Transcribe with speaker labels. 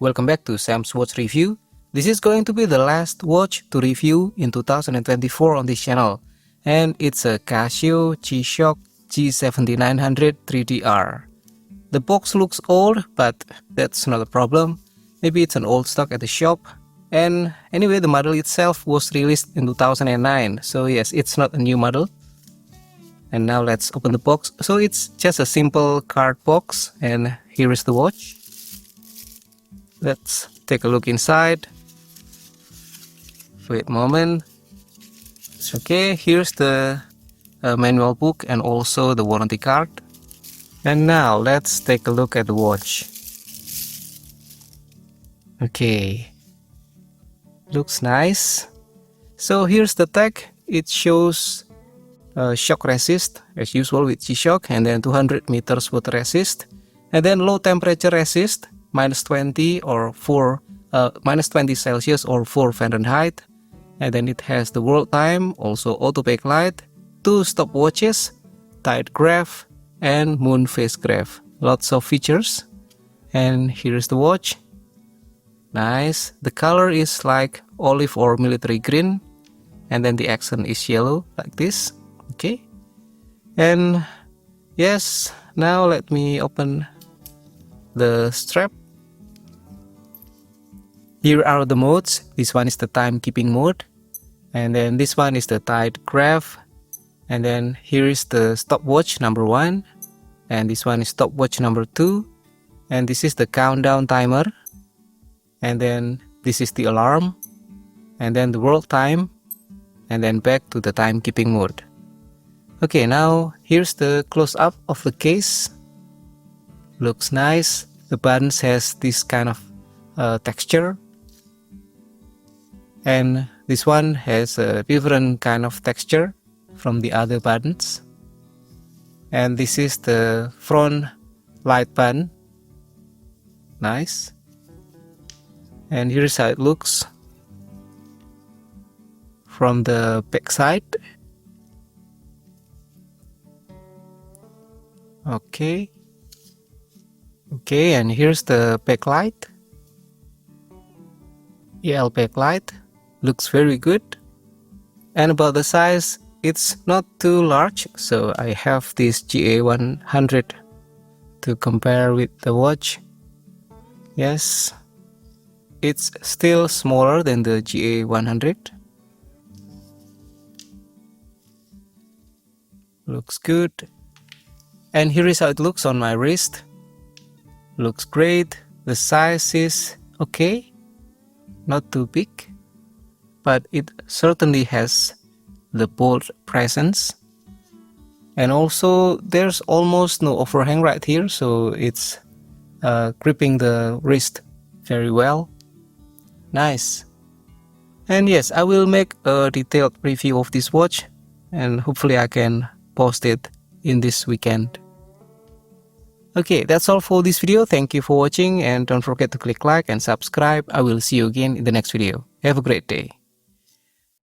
Speaker 1: welcome back to Sam's Watch Review. This is going to be the last watch to review in 2024 on this channel, and it's a Casio G-Shock G7900-3. The box looks old, but that's not a problem. Maybe it's an old stock at the shop. And anyway, the model itself was released in 2009, so yes, it's not a new model. And now let's open the box. So it's just a simple card box, and here is the watch. Let's take a look inside. Wait a moment. Okay, here's the manual book and also the warranty card. And now let's take a look at the watch. Okay, looks nice. So here's the tag. It shows shock resist as usual with G-Shock, and then 200 meters water resist, and then low temperature resist -20 or -20 Celsius or 4 Fahrenheit. And then it has the world time, also auto backlight, 2 stopwatches, tide graph, and moon phase graph. Lots of features. And here's the watch. Nice. The color is like olive or military green, and then the accent is yellow like this. Okay. And yes, now let me open the strap. Here are the modes. This one is the timekeeping mode, and then this one is the tide graph, and then here is the stopwatch number 1, and this one is stopwatch number 2, and this is the countdown timer, and then this is the alarm, and then the world time, and then back to the timekeeping mode. Okay, now here's the close-up of the case. Looks nice. The buttons has this kind of texture, and this one has a different kind of texture from the other buttons. And this is the front light button. Nice. And here's how it looks from the back side. Okay, and here's the backlight. EL backlight. Looks very good. And about the size, it's not too large, so I have this GA100 to compare with the watch. Yes, it's still smaller than the GA100. Looks good. And here is how it looks on my wrist. Looks great. The size is okay, not too big, but it certainly has the bold presence. And also there's almost no overhang right here, so it's gripping the wrist very well. Nice. And yes, I will make a detailed review of this watch, and hopefully I can post it in this weekend. Okay, that's all for this video. Thank you for watching, and don't forget to click like and subscribe. I will see you again in the next video. Have a great day.